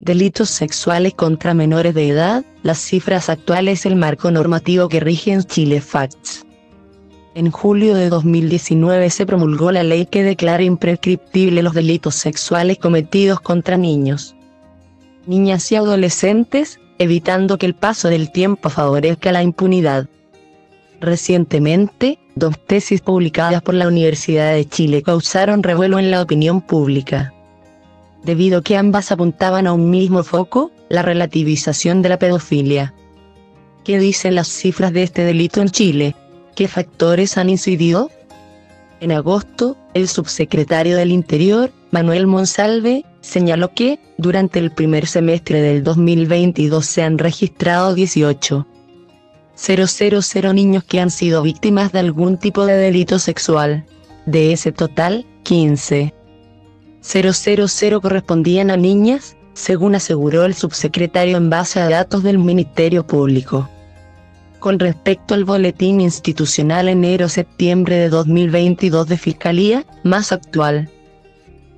Delitos sexuales contra menores de edad, las cifras actuales el marco normativo que rige en Chile Facts. En julio de 2019 se promulgó la ley que declara imprescriptible los delitos sexuales cometidos contra niños, niñas y adolescentes, evitando que el paso del tiempo favorezca la impunidad. Recientemente, dos tesis publicadas por la Universidad de Chile causaron revuelo en la opinión pública, debido a que ambas apuntaban a un mismo foco, la relativización de la pedofilia. ¿Qué dicen las cifras de este delito en Chile? ¿Qué factores han incidido? En agosto, el subsecretario del Interior, Manuel Monsalve, señaló que, durante el primer semestre del 2022 se han registrado 18.000 niños que han sido víctimas de algún tipo de delito sexual. De ese total, 15.000 correspondían a niñas, según aseguró el subsecretario en base a datos del Ministerio Público. Con respecto al boletín institucional enero-septiembre de 2022 de Fiscalía, más actual,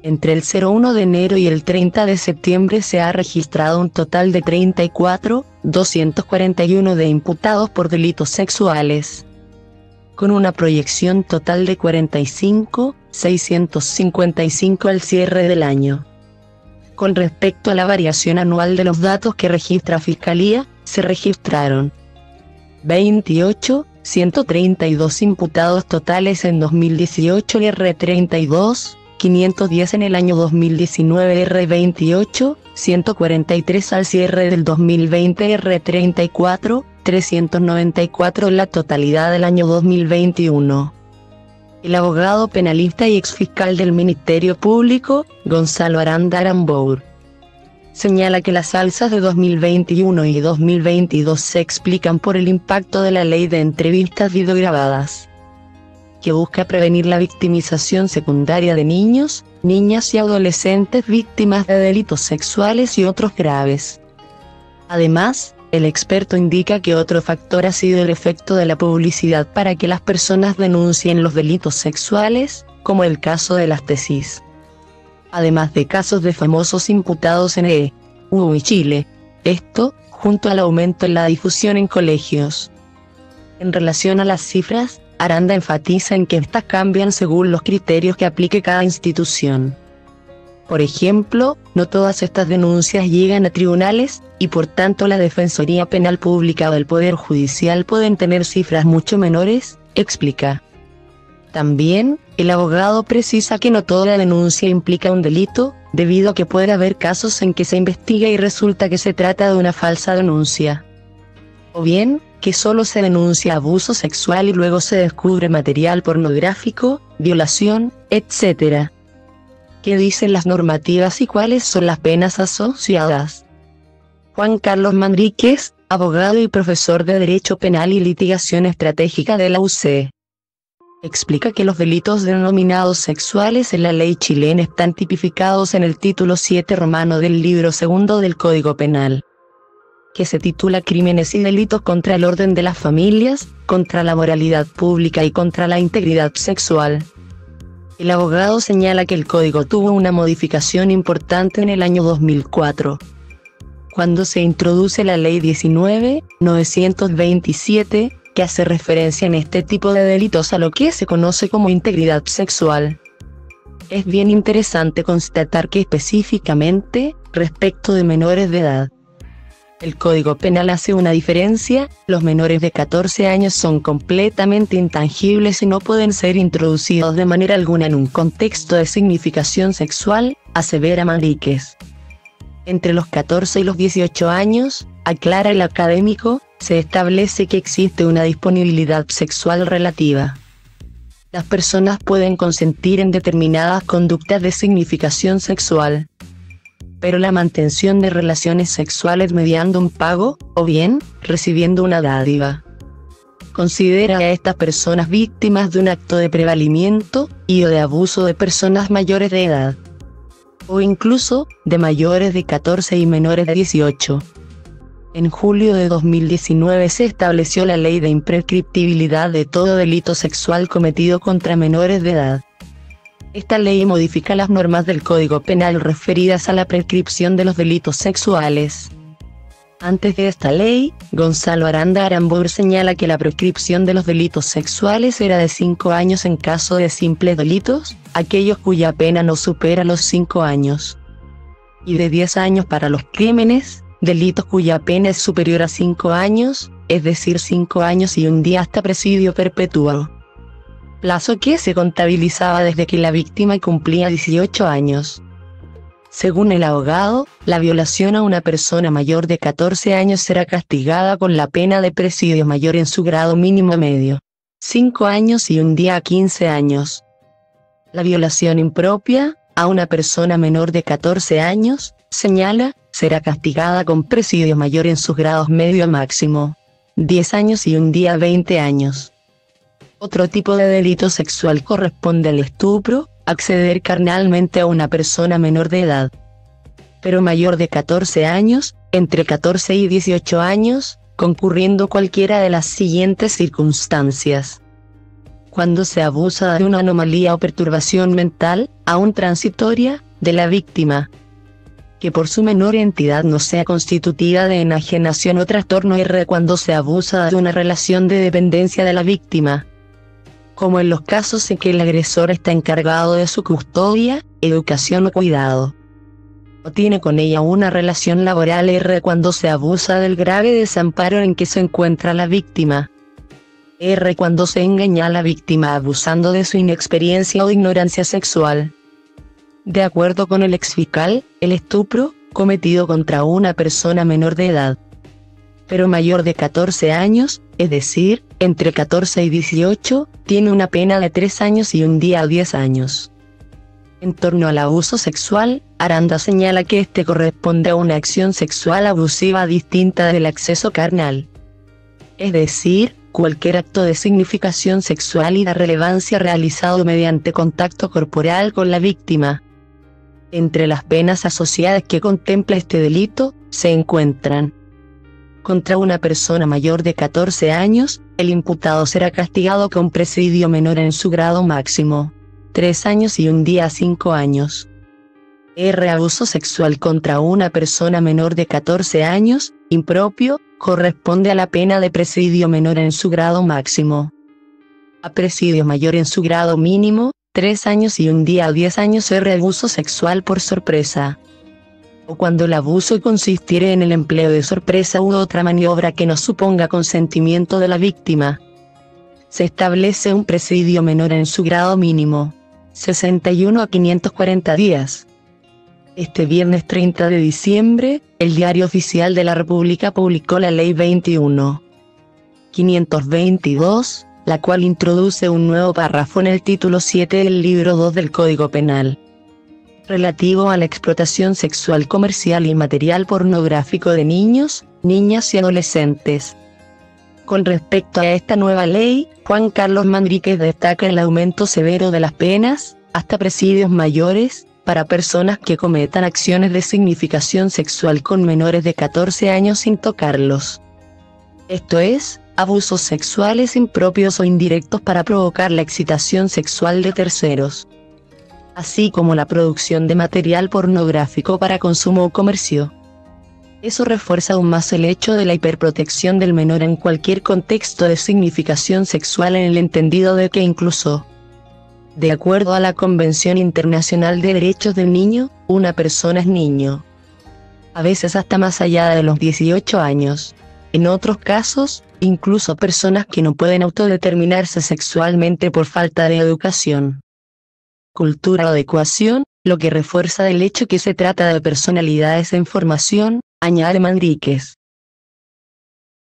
entre el 01 de enero y el 30 de septiembre se ha registrado un total de 34.241 de imputados por delitos sexuales, con una proyección total de 45.655 al cierre del año. Con respecto a la variación anual de los datos que registra Fiscalía, se registraron 28.132 imputados totales en 2018 y R32.510 en el año 2019, R28.143 al cierre del 2020, R34.394 en la totalidad del año 2021. El abogado penalista y exfiscal del Ministerio Público, Gonzalo Aranda Arambour, señala que las alzas de 2021 y 2022 se explican por el impacto de la ley de entrevistas videograbadas, que busca prevenir la victimización secundaria de niños, niñas y adolescentes víctimas de delitos sexuales y otros graves. Además, el experto indica que otro factor ha sido el efecto de la publicidad para que las personas denuncien los delitos sexuales, como el caso de las tesis. Además de casos de famosos imputados en EU y Chile, esto, junto al aumento en la difusión en colegios. En relación a las cifras, Aranda enfatiza en que estas cambian según los criterios que aplique cada institución. Por ejemplo, no todas estas denuncias llegan a tribunales, y por tanto la Defensoría Penal Pública o el Poder Judicial pueden tener cifras mucho menores, explica. También, el abogado precisa que no toda denuncia implica un delito, debido a que puede haber casos en que se investiga y resulta que se trata de una falsa denuncia. O bien, que solo se denuncia abuso sexual y luego se descubre material pornográfico, violación, etc. ¿Qué dicen las normativas y cuáles son las penas asociadas? Juan Carlos Manríquez, abogado y profesor de Derecho Penal y Litigación Estratégica de la UC, explica que los delitos denominados sexuales en la ley chilena están tipificados en el título 7 romano del libro segundo del Código Penal, que se titula Crímenes y delitos contra el orden de las familias, contra la moralidad pública y contra la integridad sexual. El abogado señala que el código tuvo una modificación importante en el año 2004, cuando se introduce la ley 19.927, que hace referencia en este tipo de delitos a lo que se conoce como integridad sexual. Es bien interesante constatar que específicamente, respecto de menores de edad, el Código Penal hace una diferencia. Los menores de 14 años son completamente intangibles y no pueden ser introducidos de manera alguna en un contexto de significación sexual, asevera Manríquez. Entre los 14 y los 18 años, aclara el académico, se establece que existe una disponibilidad sexual relativa. Las personas pueden consentir en determinadas conductas de significación sexual, pero la mantención de relaciones sexuales mediante un pago, o bien, recibiendo una dádiva, considera a estas personas víctimas de un acto de prevalimiento y o de abuso de personas mayores de edad, o incluso, de mayores de 14 y menores de 18. En julio de 2019 se estableció la ley de imprescriptibilidad de todo delito sexual cometido contra menores de edad, Esta ley modifica las normas del Código Penal referidas a la prescripción de los delitos sexuales. Antes de esta ley, Gonzalo Aranda Aramburú señala que la prescripción de los delitos sexuales era de 5 años en caso de simples delitos, aquellos cuya pena no supera los 5 años. Y de 10 años para los crímenes, delitos cuya pena es superior a 5 años, es decir 5 años y un día hasta presidio perpetuo. Plazo que se contabilizaba desde que la víctima cumplía 18 años. Según el abogado, la violación a una persona mayor de 14 años será castigada con la pena de presidio mayor en su grado mínimo medio. 5 años y un día a 15 años. La violación impropia, a una persona menor de 14 años, señala, será castigada con presidio mayor en sus grados medio a máximo. 10 años y un día a 20 años. Otro tipo de delito sexual corresponde al estupro, acceder carnalmente a una persona menor de edad, pero mayor de 14 años, entre 14 y 18 años, concurriendo cualquiera de las siguientes circunstancias. Cuando se abusa de una anomalía o perturbación mental, aún transitoria, de la víctima, que por su menor entidad no sea constitutiva de enajenación o trastorno. Cuando se abusa de una relación de dependencia de la víctima, como en los casos en que el agresor está encargado de su custodia, educación o cuidado, o tiene con ella una relación laboral. Cuando se abusa del grave desamparo en que se encuentra la víctima. Cuando se engaña a la víctima abusando de su inexperiencia o ignorancia sexual. De acuerdo con el exfiscal, el estupro, cometido contra una persona menor de edad, pero mayor de 14 años, es decir, entre 14 y 18, tiene una pena de 3 años y un día a 10 años. En torno al abuso sexual, Aranda señala que este corresponde a una acción sexual abusiva distinta del acceso carnal. Es decir, cualquier acto de significación sexual y de relevancia realizado mediante contacto corporal con la víctima. Entre las penas asociadas que contempla este delito, se encuentran: contra una persona mayor de 14 años, el imputado será castigado con presidio menor en su grado máximo, 3 años y un día a 5 años. Abuso sexual contra una persona menor de 14 años, impropio, corresponde a la pena de presidio menor en su grado máximo. A presidio mayor en su grado mínimo, 3 años y un día a 10 años. Abuso sexual por sorpresa, o cuando el abuso consistiere en el empleo de sorpresa u otra maniobra que no suponga consentimiento de la víctima. Se establece un presidio menor en su grado mínimo, 61 a 540 días. Este viernes 30 de diciembre, el Diario Oficial de la República publicó la Ley 21.522, la cual introduce un nuevo párrafo en el título 7 del libro 2 del Código Penal, relativo a la explotación sexual comercial y material pornográfico de niños, niñas y adolescentes. Con respecto a esta nueva ley, Juan Carlos Manríquez destaca el aumento severo de las penas, hasta presidios mayores, para personas que cometan acciones de significación sexual con menores de 14 años sin tocarlos. Esto es, abusos sexuales impropios o indirectos para provocar la excitación sexual de terceros, así como la producción de material pornográfico para consumo o comercio. Eso refuerza aún más el hecho de la hiperprotección del menor en cualquier contexto de significación sexual, en el entendido de que incluso, de acuerdo a la Convención Internacional de Derechos del Niño, una persona es niño, a veces hasta más allá de los 18 años. En otros casos, incluso personas que no pueden autodeterminarse sexualmente por falta de educación, cultura o adecuación, lo que refuerza el hecho que se trata de personalidades en formación, añade Manríquez.